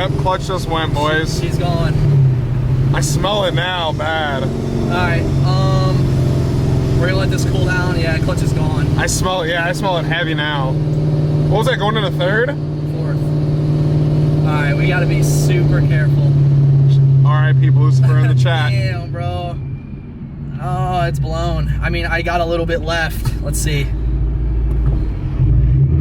Yep, clutch just went, boys. She's gone. I smell it now, bad. Alright, we're gonna let this cool down. Yeah, clutch is gone. I smell it, yeah, I smell it heavy now. What was that, going into third? Fourth. Alright, we gotta be super careful. R.I.P. Lucifer in the chat. Damn, bro. Oh, it's blown. I mean, I got a little bit left. Let's see.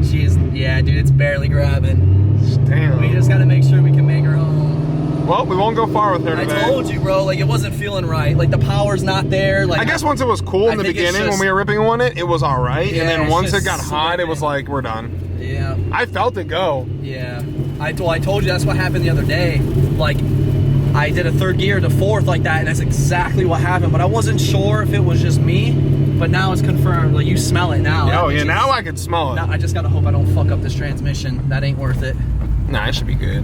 She's, yeah, dude, it's barely grabbing. Damn. We just gotta make sure we can make her home. Well, we won't go far with her today. I told you, bro, like it wasn't feeling right. Like the power's not there. Like I guess once it was cool in the beginning when we were ripping on it, it was all right. Yeah, and then once it got slipping. hot, it was like, we're done. Yeah. I felt it go. Yeah. I told you that's what happened the other day. Like, I did a third gear to fourth like that, and that's exactly what happened. But I wasn't sure if it was just me, but now it's confirmed. Like, you smell it now. Oh, yeah, now I can smell it. Now, I just gotta hope I don't fuck up this transmission. That ain't worth it. Nah, it should be good.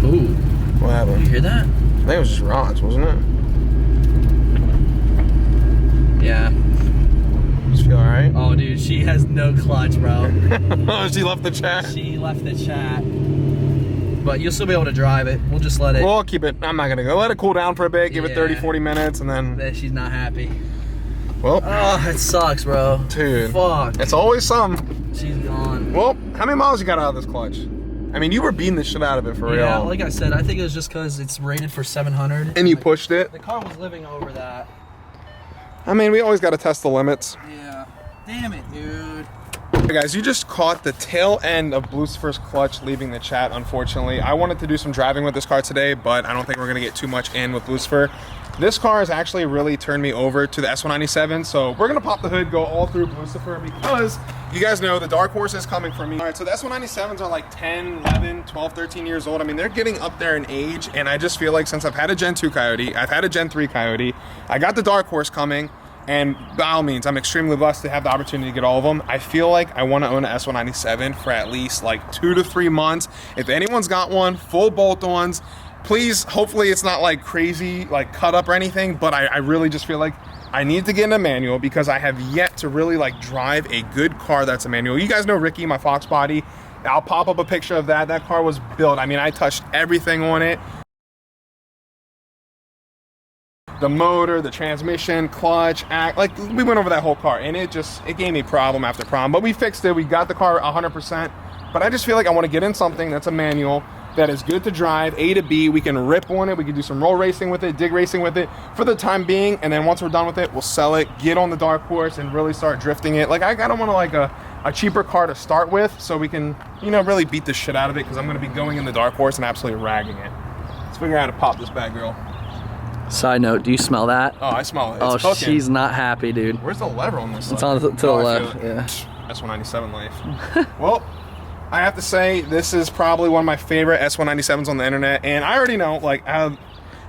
Ooh. What happened? You hear that? I think it was just rods, wasn't it? Yeah. Just feel alright? Oh, dude, she has no clutch, bro. She left the chat. She left the chat. But you'll still be able to drive it. We'll just let it. We'll keep it. I'm not going to go. Let it cool down for a bit. Give it 30, 40 minutes, and then. She's not happy. Well. Oh, it sucks, bro. Dude. Fuck. It's always some. She's gone. Well, how many miles you got out of this clutch? I mean, you were beating the shit out of it for real. Yeah, like I said, I think it was just because it's rated for 700. And you pushed it? The car was living over that. I mean, we always got to test the limits. Yeah. Damn it, dude. Hey guys, you just caught the tail end of Lucifer's clutch leaving the chat, unfortunately. I wanted to do some driving with this car today, but I don't think we're going to get too much in with Lucifer. This car has actually really turned me over to the S197, so we're going to pop the hood, go all through Lucifer, because you guys know the dark horse is coming for me. All right, so the S197s are like 10, 11, 12, 13 years old. I mean, they're getting up there in age, and I just feel like since I've had a Gen 2 Coyote, I've had a Gen 3 Coyote, I got the dark horse coming, and by all means, I'm extremely blessed to have the opportunity to get all of them. I feel like I want to own an S197 for at least like 2 to 3 months. If anyone's got one, full bolt-ons, please, hopefully it's not like crazy, like cut up or anything, but I really just feel like I need to get in a manual because I have yet to really like drive a good car that's a manual. You guys know Ricky, my Fox body. I'll pop up a picture of that. That car was built. I mean, I touched everything on it. The motor, the transmission, clutch, like we went over that whole car and it gave me problem after problem, but we fixed it. We got the car 100%, but I just feel like I want to get in something that's a manual that is good to drive, A to B. We can rip on it. We can do some roll racing with it, dig racing with it for the time being. And then once we're done with it, we'll sell it, get on the dark horse and really start drifting it. Like I kind of want to like a cheaper car to start with so we can, you know, really beat the shit out of it because I'm going to be going in the dark horse and absolutely ragging it. Let's figure out how to pop this bad girl. Side note, do you smell that? Oh, I smell it. It's oh, cooking. she's not happy, dude. Where's the lever on this? It's on to the left, yeah. S197 life. Well, I have to say, this is probably one of my favorite S197s on the internet, and I already know, like,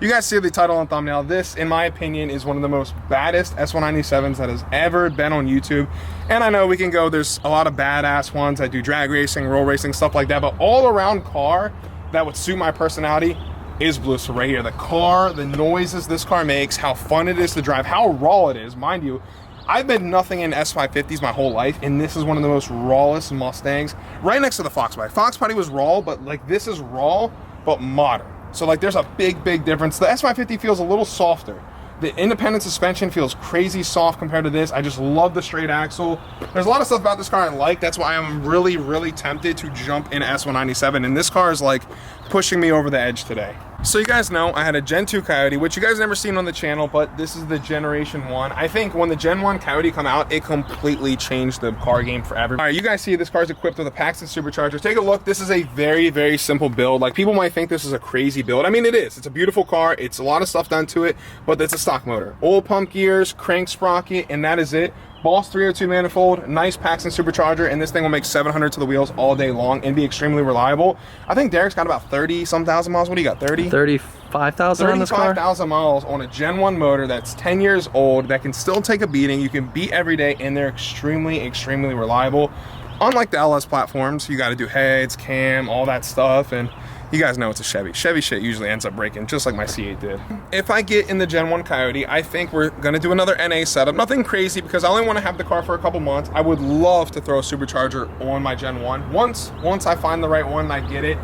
you guys see the title and thumbnail. This, in my opinion, is one of the most baddest S197s that has ever been on YouTube. And I know we can go, there's a lot of badass ones that do drag racing, roll racing, stuff like that, but all-around car that would suit my personality is Lucifer right here. The car, the noises this car makes, how fun it is to drive, how raw it is. Mind you, I've been nothing in S550s my whole life, and this is one of the most rawest Mustangs, right next to the Fox body. Fox body was raw, but like this is raw, but modern. So like there's a big difference. The S550 feels a little softer. The independent suspension feels crazy soft compared to this. I just love the straight axle. There's a lot of stuff about this car I like. That's why I'm really tempted to jump in S197, and this car is like pushing me over the edge today. So you guys know I had a Gen 2 Coyote, which you guys never seen on the channel, but this is the Generation 1. I think when the Gen 1 Coyote come out, it completely changed the car game forever. All right, you guys see this car is equipped with a Paxton supercharger. Take a look. This is a very simple build. Like, people might think this is a crazy build. I mean, it is. It's a beautiful car. It's a lot of stuff done to it, but it's a stock motor. Oil pump gears, crank sprocket, and that is it. Boss 302 manifold, nice Paxton supercharger, and this thing will make 700 to the wheels all day long and be extremely reliable. I think Derek's got about 30-some thousand miles. What do you got, 30? 35,000 on this car? 35,000 miles on a Gen 1 motor that's 10 years old, that can still take a beating. You can beat every day, and they're extremely reliable. Unlike the LS platforms, you got to do heads, cam, all that stuff, and you guys know it's a Chevy. Chevy shit usually ends up breaking, just like my C8 did. If I get in the Gen 1 Coyote, I think we're gonna do another NA setup. Nothing crazy, because I only wanna have the car for a couple months. I would love to throw a supercharger on my Gen 1. Once I find the right one and I get it,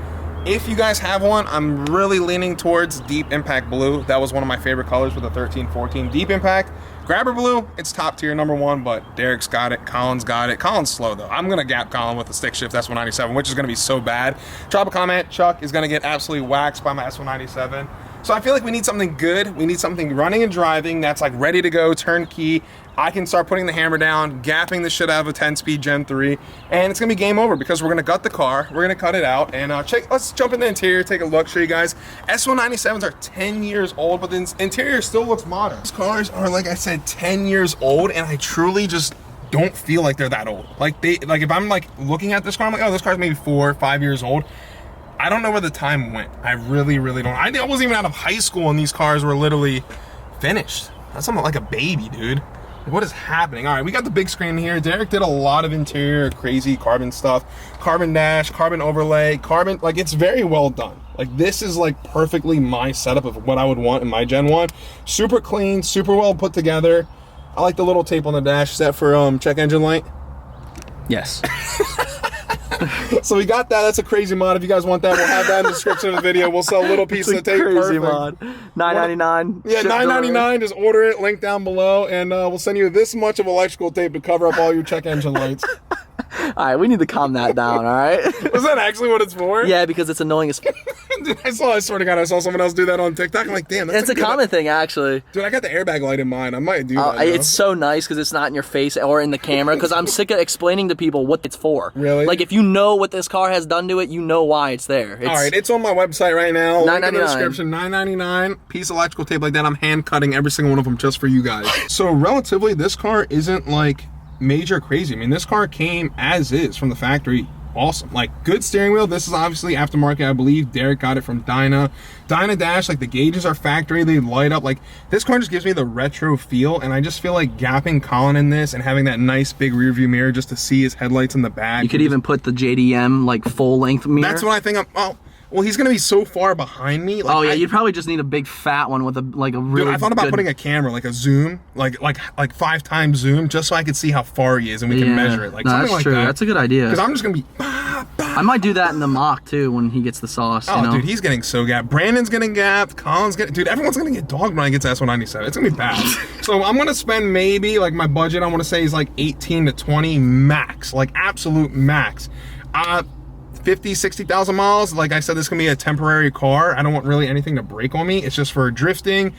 If you guys have one, I'm really leaning towards Deep Impact Blue. That was one of my favorite colors for the 13-14 Deep Impact. Grabber Blue, it's top tier #1, but Derek's got it, Colin's got it. Colin's slow though. I'm gonna gap Colin with the stick shift S197, which is gonna be so bad. Drop a comment, Chuck is gonna get absolutely waxed by my S197. So I feel like we need something good. We need something running and driving that's like ready to go, turnkey. I can start putting the hammer down, gapping the shit out of a 10-speed Gen 3, and it's gonna be game over because we're gonna gut the car, we're gonna cut it out, and let's jump in the interior, take a look, show you guys. S197s are 10 years old, but the interior still looks modern. These cars are, like I said, 10 years old, and I truly just don't feel like they're that old. Like if I'm like looking at this car, I'm like, oh, this car's maybe 4 or 5 years old. I don't know where the time went. I really, really don't. I wasn't even out of high school and these cars were literally finished. That's something like a baby, dude. Like, what is happening? All right, we got the big screen here. Derek did a lot of interior crazy carbon stuff. Carbon dash, carbon overlay, carbon, like it's very well done. Like this is like perfectly my setup of what I would want in my Gen 1. Super clean, super well put together. I like the little tape on the dash. Is that for check engine light? Yes. So we got that. That's a crazy mod. If you guys want that, we'll have that in the description of the video. We'll sell a little piece of the tape. Crazy Perfect mod. $9.99. Yeah, $9.99. Just order it. Link down below, and we'll send you this much of electrical tape to cover up all your check engine lights. All right, we need to calm that down. All right. Was that actually what it's for? Yeah, because it's annoying as. Dude, I swear to God, I saw someone else do that on TikTok. I'm like, damn, that's It's a common thing, actually. Dude, I got the airbag light in mine. I might do that. It's so nice because it's not in your face or in the camera. Because I'm sick of explaining to people what it's for. Really? Like if you know what this car has done to it, you know why it's there. All right, it's on my website right now. Link in the $9.99. description. $9.99. Piece of electrical tape like that. I'm hand cutting every single one of them just for you guys. So relatively, this car isn't like major crazy. I mean, this car came as is from the factory. Awesome. Like, good steering wheel. This is obviously aftermarket, I believe. Derek got it from Dyna Dash. Like, the gauges are factory. They light up. Like, this car just gives me the retro feel, and I just feel like gapping Colin in this and having that nice big rear view mirror just to see his headlights in the back. You could even put the JDM like full length mirror. That's what I think. Well, he's gonna be so far behind me. Like, oh yeah, you'd probably just need a big fat one with a really. Dude, I thought about good... putting a camera, like a zoom, like 5x zoom, just so I could see how far he is and we can measure it. Like no, something that's like true. that. That's a good idea. Because I'm just gonna be. I might do that in the mock too when he gets the sauce. Oh, you know? dude, he's getting so gapped. Brandon's getting gapped. Colin's getting. Dude, everyone's gonna get dogged when I get to S197. It's gonna be bad. So I'm gonna spend maybe like my budget. I want to say is like 18 to 20 max, like absolute max. 50, 60,000 miles. Like I said, this can be a temporary car. I don't want really anything to break on me. It's just for drifting,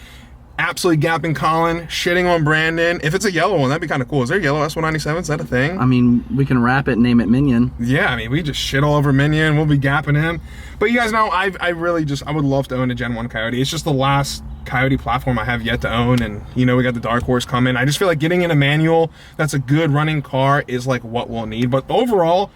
absolutely gapping Colin, shitting on Brandon. If it's a yellow one, that'd be kind of cool. Is there a yellow S197? Is that a thing? I mean, we can wrap it and name it Minion. Yeah, I mean, we just shit all over Minion. We'll be gapping him. But you guys know, I would love to own a Gen 1 Coyote. It's just the last Coyote platform I have yet to own, and you know, we got the Dark Horse coming. I just feel like getting in a manual that's a good running car is like what we'll need. But overall,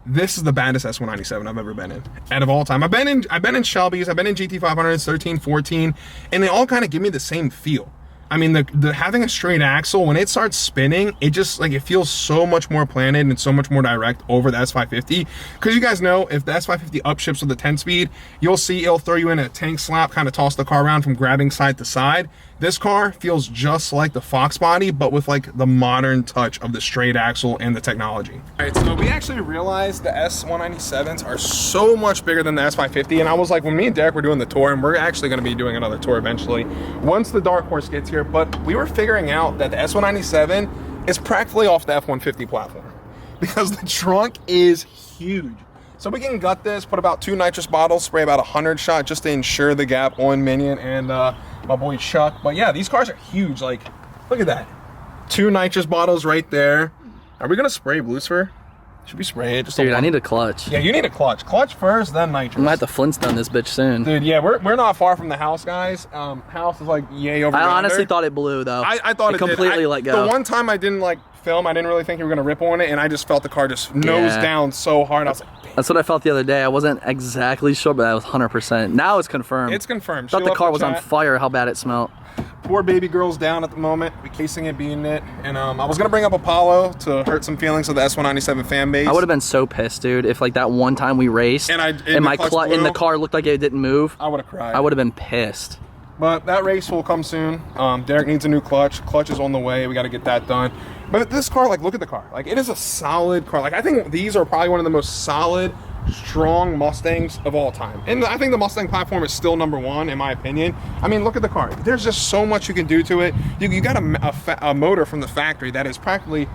this is the baddest S197 I've ever been in. Out of all time. I've been in Shelby's, I've been in GT500s, 13, 14, and they all kind of give me the same feel. I mean, the having a straight axle, when it starts spinning, it just like, it feels so much more planted and so much more direct over the S550. Because you guys know, if the S550 upshifts with the 10-speed, you'll see it'll throw you in a tank slap, kind of toss the car around from grabbing side to side. This car feels just like the Fox body, but with like the modern touch of the straight axle and the technology. All right, so we actually realized the S197s are so much bigger than the S550, and I was like, when me and Derek were doing the tour, and we're actually gonna be doing another tour eventually, once the Dark Horse gets here, but we were figuring out that the S197 is practically off the F150 platform because the trunk is huge. So we can gut this, put about 2 nitrous bottles, spray about 100 shot just to ensure the gap on Minion and my boy Chuck. But yeah, these cars are huge. Like, look at that. 2 nitrous bottles right there. Are we gonna spray Lucifer? Should we spray it? Just Dude, I need a clutch. Yeah, you need a clutch. Clutch first, then nitrous. I'm gonna have to Flintstone this bitch soon. Dude, yeah, we're not far from the house, guys. House is like yay over yonder. I honestly thought it blew though. I thought it completely did. let go. The one time I didn't like film, I didn't really think you were gonna rip on it, and I just felt the car just nose down so hard. I was like, damn. That's what I felt the other day. I wasn't exactly sure, but I was 100%. Now it's confirmed. It's confirmed. I thought the car was on fire, how bad it smelled. Poor baby girl's down at the moment, casing it, beating it, and I was gonna bring up Apollo to hurt some feelings of the S197 fan base. I would have been so pissed, dude, if like that one time we raced and the car looked like it didn't move. I would have cried. I would have been pissed. But that race will come soon. Derek needs a new clutch. Clutch is on the way. We got to get that done. But this car, like, look at the car. Like, it is a solid car. Like, I think these are probably one of the most solid strong Mustangs of all time. And I think the Mustang platform is still #1 in my opinion. I mean, look at the car. There's just so much you can do to it. You got a motor from the factory that is practically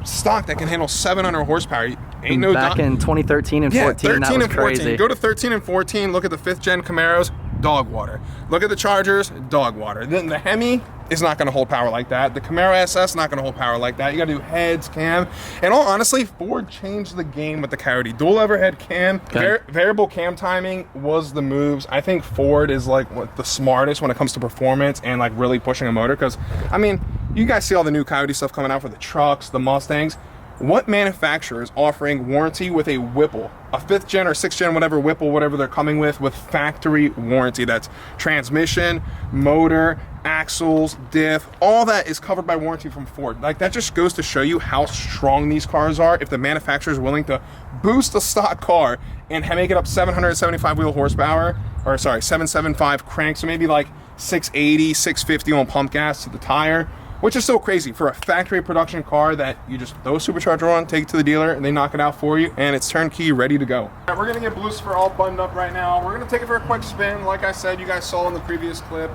stock that can handle 700 horsepower. Ain't no back in 2013 and 14, 13 that was and 14. crazy. Go to 13 and 14, look at the 5th gen Camaros, dog water. Look at the Chargers, dog water. Then the Hemi is not gonna hold power like that. The Camaro SS not gonna hold power like that. You gotta do heads, cam. And all honestly, Ford changed the game with the Coyote. Dual overhead cam, variable cam timing was the moves. I think Ford is like the smartest when it comes to performance and like really pushing a motor. Cause I mean, you guys see all the new Coyote stuff coming out for the trucks, the Mustangs. What manufacturer is offering warranty with a Whipple, a 5th gen or 6th gen, whatever Whipple, whatever they're coming with factory warranty? That's transmission, motor, axles, diff, all that is covered by warranty from Ford. Like, that just goes to show you how strong these cars are. If the manufacturer is willing to boost a stock car and make it up 775 wheel horsepower, or sorry, 775 crank, so maybe like 680, 650 on pump gas to the tire, which is so crazy for a factory production car that you just throw a supercharger on, take it to the dealer, and they knock it out for you, and it's turnkey, ready to go. All right, we're gonna get Lucifer all buttoned up right now. We're gonna take it for a quick spin. Like I said, you guys saw in the previous clip,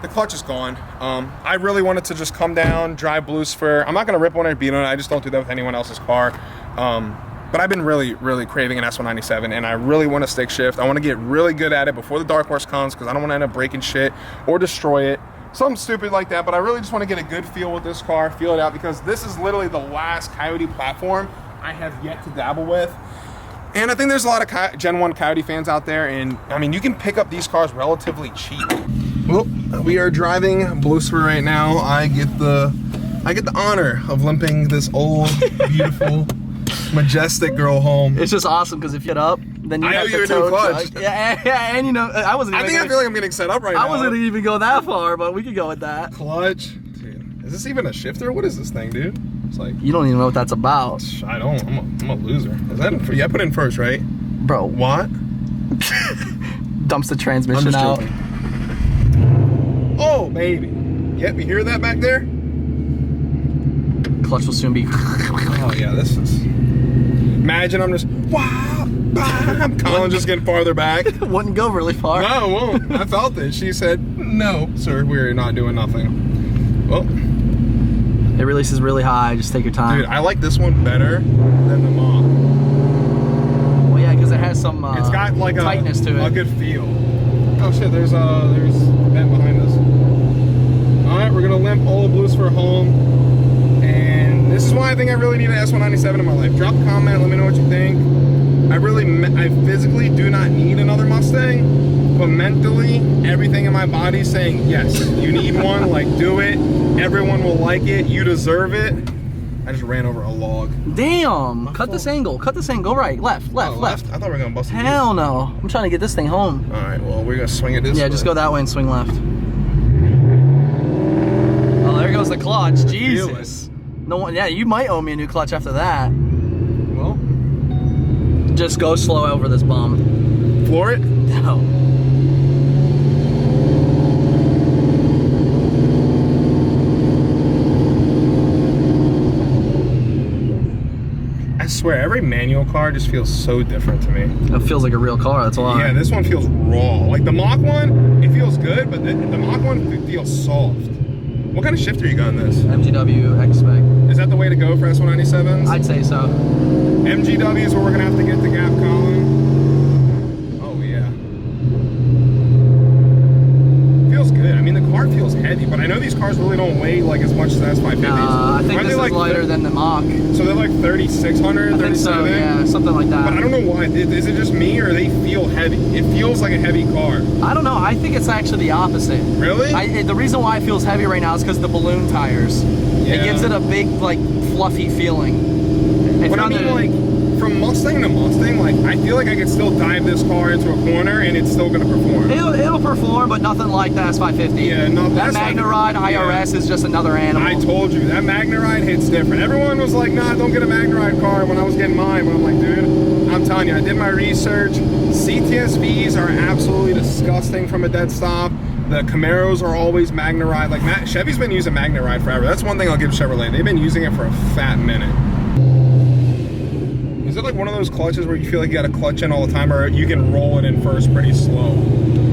the clutch is gone. I really wanted to just come down, drive Lucifer. I'm not gonna rip on it or beat on it. I just don't do that with anyone else's car. But I've been really craving an S197, and I really want to stick shift. I want to get really good at it before the dark horse comes, because I don't want to end up breaking shit or destroy it. Something stupid like that, but I really just want to get a good feel with this car, feel it out, because this is literally the last Coyote platform I have yet to dabble with. And I think there's a lot of Gen 1 Coyote fans out there, and I mean, you can pick up these cars relatively cheap. Well, we are driving Lucifer right now. I get the honor of limping this old, beautiful, majestic girl home. It's just awesome because if you get up, then you have to tow clutch. Yeah, and you know, I feel like I'm getting set up right now. I wasn't even go that far, but we could go with that. Clutch. Dude, is this even a shifter? What is this thing, dude? It's like, you don't even know what that's about. I don't. I'm a loser. Is that in, yeah, I put in first, right? Bro. What? Dumps the transmission out. Oh, baby. Yep, you hear that back there? Clutch will soon be. Oh, yeah, this is. Imagine I'm just. Wow. Colin's just getting farther back. Wouldn't go really far. No, it won't. I felt it. She said, no, sir, we're not doing nothing. Well. It releases really high. Just take your time. Dude, I like this one better than the Mach. Well, yeah, because it has some it's got like tightness to it. A good feel. Oh shit, there's Ben behind us. All right, we're gonna limp old Lucifer home, and this is why I think I really need an S197 in my life. Drop a comment, let me know what you think. I physically do not need another Mustang, but mentally, everything in my body is saying, yes, you need one, like, do it. Everyone will like it, you deserve it. I just ran over a log. Damn, cut this angle, go right, left. I thought we were gonna bust it. Hell no, I'm trying to get this thing home. All right, well, we're gonna swing it this way. Yeah, just go that way and swing left. Oh, there goes the clutch, Jesus. No one, yeah, you might owe me a new clutch after that. Well. Just go slow over this bum. Floor it? No. I swear, every manual car just feels so different to me. It feels like a real car, that's why. Yeah, this one feels raw. Like the Mach one, it feels good, but the Mach one feels soft. What kind of shifter you got in this? MGW X-Spec. Is that the way to go for S197s? I'd say so. MGW is where we're gonna have to get the gap column. Oh yeah. Feels good. I mean, the car feels heavy, but I know these cars really don't weigh like as much as the S550s. I think this is like lighter than the Mach. So they're like 3,600, I think so, yeah, something like that. But I don't know why. Is it just me or they feel heavy? It feels like a heavy car. I don't know. I think it's actually the opposite. Really? The reason why it feels heavy right now is because the balloon tires. Yeah. It gives it a big, like, fluffy feeling. But I mean, like, from Mustang to Mustang, like, I feel like I could still dive this car into a corner and it's still gonna perform. It'll perform, but nothing like the S550. Yeah, no. That MagnaRide IRS is just another animal. I told you, that MagnaRide hits different. Everyone was like, nah, don't get a MagnaRide car when I was getting mine. But I'm like, dude, I'm telling you, I did my research. CTSVs are absolutely disgusting from a dead stop. The Camaros are always MagnaRide. Like, Chevy's been using MagnaRide forever. That's one thing I'll give Chevrolet. They've been using it for a fat minute. Is it like one of those clutches where you feel like you got to clutch in all the time, or you can roll it in first pretty slow?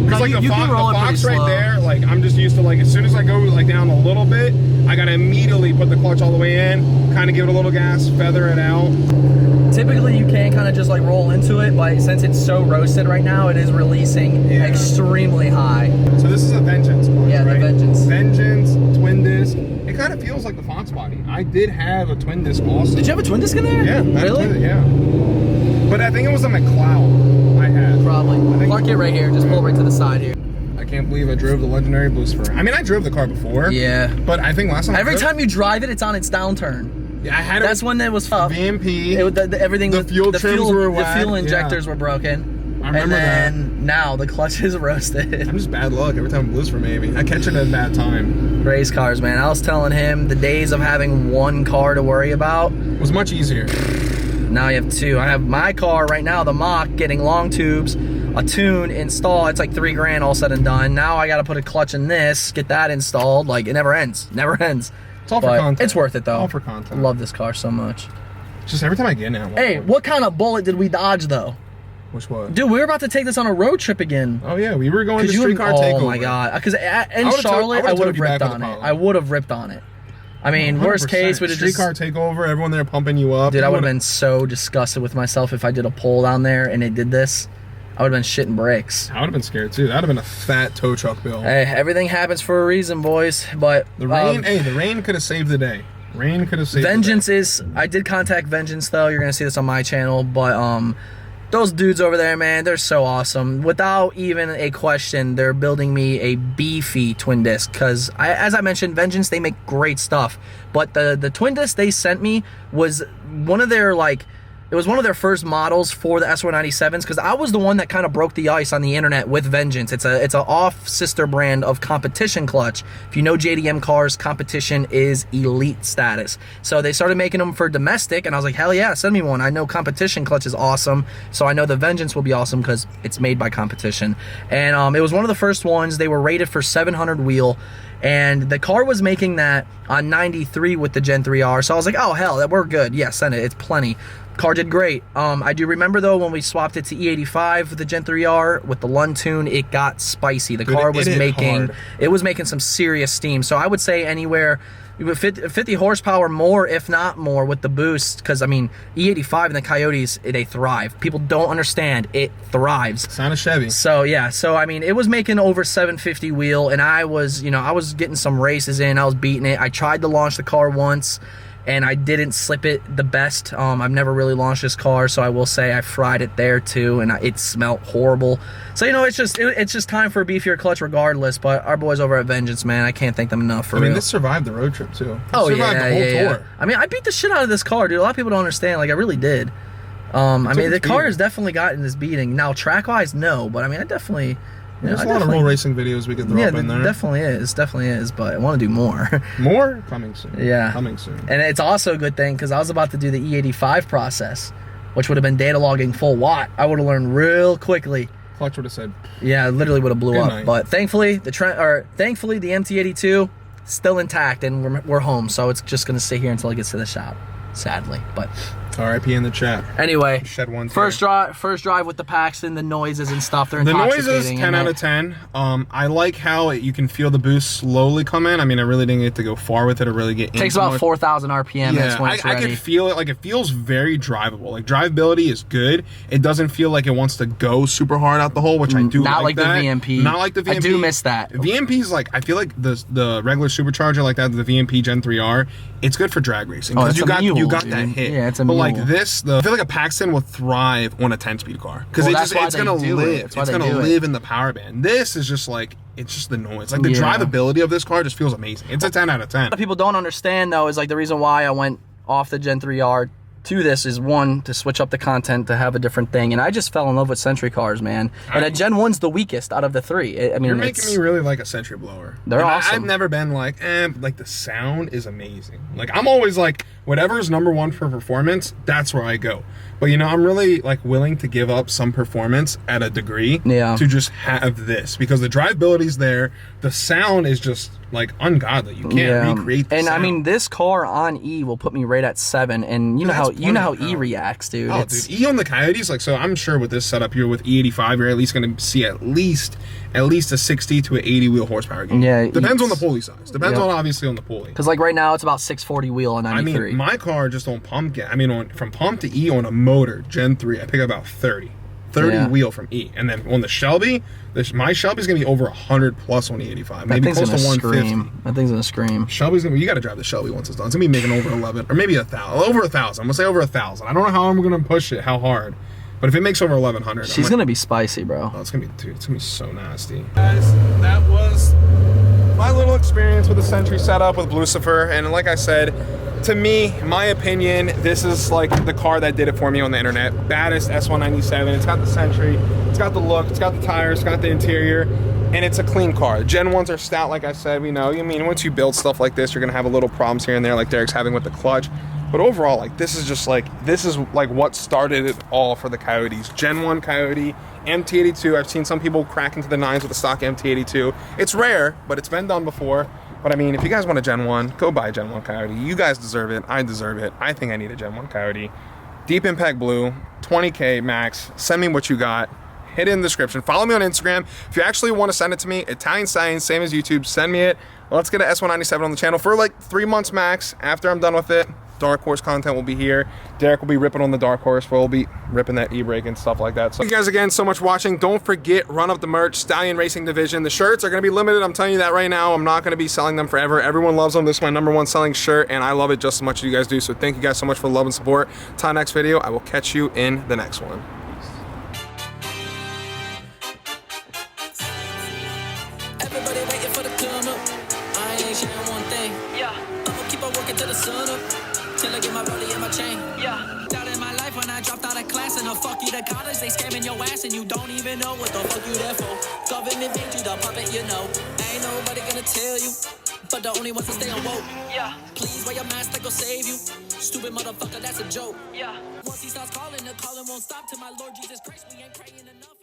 Because like the Fox right there, like I'm just used to like as soon as I go like down a little bit, I gotta immediately put the clutch all the way in, kind of give it a little gas, feather it out. Typically you can kind of just like roll into it, but since it's so roasted right now, it is releasing extremely high. So this is a Vengeance clutch, yeah, right? the Vengeance. Vengeance, twin disc. It kind of feels like the Fox body. I did have a twin disc also. Did you have a twin disc in there? Yeah. Really? Yeah. But I think it was a McLeod I had. Probably. Park it right here. Just pull right to the side here. I can't believe I drove the legendary Lucifer. I mean, I drove the car before. Yeah. But I think last time every time you drive it, it's on its downturn. Yeah, I had it. That's when it was up. VMP. Everything. The fuel trims were whack. The fuel injectors were broken. I remember and now the clutch is roasted. I'm just bad luck every time Lucifer maybe. I catch it at a bad time. Race cars, man. I was telling him the days of having one car to worry about was much easier. Now you have two. I have my car right now, the Mach, getting long tubes, a tune install. It's like $3 grand all said and done. Now I got to put a clutch in this, get that installed. Like it never ends. Never ends. It's all for content. It's worth it though. All for content. I love this car so much. Just every time I get in it. Hey, what kind of bullet did we dodge though? Which one? Dude, we were about to take this on a road trip again. Oh yeah, we were going to Streetcar Takeover. Oh my god, because in Charlotte, I would have ripped on it. I would have ripped on it. I mean, 100%. Worst case, we'd have just Streetcar Takeover. Everyone there pumping you up. Dude, I would have been so disgusted with myself if I did a pull down there and it did this. I would have been shitting bricks. I would have been scared too. That would have been a fat tow truck bill. Hey, everything happens for a reason, boys. But the rain, hey, the rain could have saved the day. Rain could have saved. Vengeance is. I did contact Vengeance though. You're gonna see this on my channel, but those dudes over there, man, they're so awesome. Without even a question, they're building me a beefy twin disc. Because, as I mentioned, Vengeance, they make great stuff. But the twin disc they sent me was one of their, like, it was one of their first models for the S197s. Because I was the one that kind of broke the ice on the internet with Vengeance. It's a off-sister brand of Competition clutch. If you know JDM cars, Competition is elite status. So they started making them for domestic, and I was like, hell yeah, send me one. I know Competition clutch is awesome, so I know the Vengeance will be awesome because it's made by Competition. And it was one of the first ones. They were rated for 700 wheel, and the car was making that on 93 with the Gen 3R. So I was like, oh hell, we're good. Yeah, send it. It's plenty. Car did great. I do remember though when we swapped it to E85 with the Gen 3R with the Lund tune, it got spicy. The car was making some serious steam. So I would say anywhere 50 horsepower more, if not more, with the boost. Because I mean, E85 and the Coyotes, they thrive. People don't understand, it thrives. Sound of Chevy. So yeah, so I mean, it was making over 750 wheel, and I was, I was getting some races in. I was beating it. I tried to launch the car once, and I didn't slip it the best. I've never really launched this car, so I will say I fried it there too, and it smelled horrible. So it's just time for a beefier clutch regardless. But our boys over at Vengeance, man, I can't thank them enough for real. I mean, this survived the road trip too. Oh yeah, survived the whole tour. I mean, I beat the shit out of this car, dude. A lot of people don't understand. Like I really did. I mean, the car has definitely gotten this beating. Now track wise, no, but I mean, I definitely. There's a lot of roll racing videos we could throw up in there. Definitely is, but I want to do more. More? Coming soon. Yeah. Coming soon. And it's also a good thing because I was about to do the E85 process, which would have been data logging full watt. I would have learned real quickly. Clutch would have said. Yeah, literally would have blew up. Night. But thankfully, the MT82 still intact and we're home. So it's just going to stay here until it gets to the shop, sadly. But RIP in the chat. Anyway, shed one first drive with the Paxton, the noises and stuff, they're intoxicating. The noises, 10 out of 10. I like how you can feel the boost slowly come in. I mean, I really didn't get to go far with it or really get into it. Takes about 4,000 RPM. Yeah, when it's ready. I can feel it. Like, it feels very drivable. Like, drivability is good. It doesn't feel like it wants to go super hard out the hole, which I do Not like the VMP. Not like the VMP. I do miss that. VMP's like, I feel like the regular supercharger like that, the VMP Gen 3R, it's good for drag racing. Because you got that hit. Yeah, it's a But mule. like this, I feel like a Paxton will thrive on a 10-speed car because it's gonna live. It's gonna live in the power band. This is just like it's just the noise. Like the drivability of this car just feels amazing. It's a 10 out of 10. A lot of people don't understand though is like the reason why I went off the Gen 3R to this is one, to switch up the content, to have a different thing, and I just fell in love with Century cars, man. And a Gen 1's the weakest out of the three. I mean, you're making me really like a Century blower. They're awesome. I've never been like, like the sound is amazing. Like I'm always like, whatever's #1 for performance, that's where I go. But I'm really like willing to give up some performance at a degree to just have this because the drivability's there. The sound is just like ungodly. You can't recreate the And sound. I mean, this car on E will put me right at 7, and you know how E reacts, dude. Oh, dude, E on the Coyotes, like, so I'm sure with this setup here with E85, you're at least going to see at least a 60 to an 80 wheel horsepower gain. Yeah, depends on the pulley size. Depends on obviously on the pulley. Because like right now it's about 640 wheel on 93. I mean, my car just on pump, from pump to E on a motor Gen 3, I pick up about 30 wheel from E, and then on the Shelby, my Shelby's gonna be over 100 plus on the 85, maybe close to 150. That thing's gonna scream. Shelby's gonna, you gotta drive the Shelby once it's done. It's gonna be making over 11 or maybe 1,000, over 1,000. I'm gonna say over 1,000. I don't know how I'm gonna push it, how hard, but if it makes over 1,100, she's gonna be spicy, bro. Oh, it's gonna be so nasty. Guys, that was my little experience with the Sentry setup with Lucifer, and like I said, to me, my opinion, this is like the car that did it for me on the internet. Baddest S197. It's got the Sentry, it's got the look, it's got the tires, it's got the interior, and it's a clean car. Gen 1s are stout, like I said, we know. I mean, once you build stuff like this, you're gonna have a little problems here and there, like Derek's having with the clutch. But overall, like, this is like what started it all for the Coyotes. Gen 1 Coyote, MT82. I've seen some people crack into the 9s with the stock MT82. It's rare, but it's been done before. But I mean, if you guys want a Gen 1, go buy a Gen 1 Coyote. You guys deserve it. I deserve it. I think I need a Gen 1 Coyote. Deep Impact Blue, 20K max. Send me what you got. Hit it in the description. Follow me on Instagram. If you actually want to send it to me, Italian Stallion, same as YouTube, send me it. Let's get an S197 on the channel for like 3 months max. After I'm done with it, Dark Horse content will be here. Derek will be ripping on the Dark Horse. We'll be ripping that e-brake and stuff like that. So thank you guys again so much for watching. Don't forget, run up the merch, Stallion Racing Division. The shirts are going to be limited. I'm telling you that right now. I'm not going to be selling them forever. Everyone loves them. This is my #1 selling shirt, and I love it just as much as you guys do. So thank you guys so much for the love and support. Till next video, I will catch you in the next one. Everybody waiting for the come up. I ain't sharing one thing. Yeah. I'ma keep on working till the sun up. Till I get my rollie and my chain. Yeah. Down in my life when I dropped out of class and a fuck you to college, they scamming your ass and you don't even know what the fuck you there for. Government made you the puppet, you know. Ain't nobody gonna tell you, but the only ones that stay on woke. Yeah. Please wear your mask, that go save you. Stupid motherfucker, that's a joke. Yeah. Once he starts calling, the calling won't stop. To my Lord Jesus Christ, we ain't praying enough.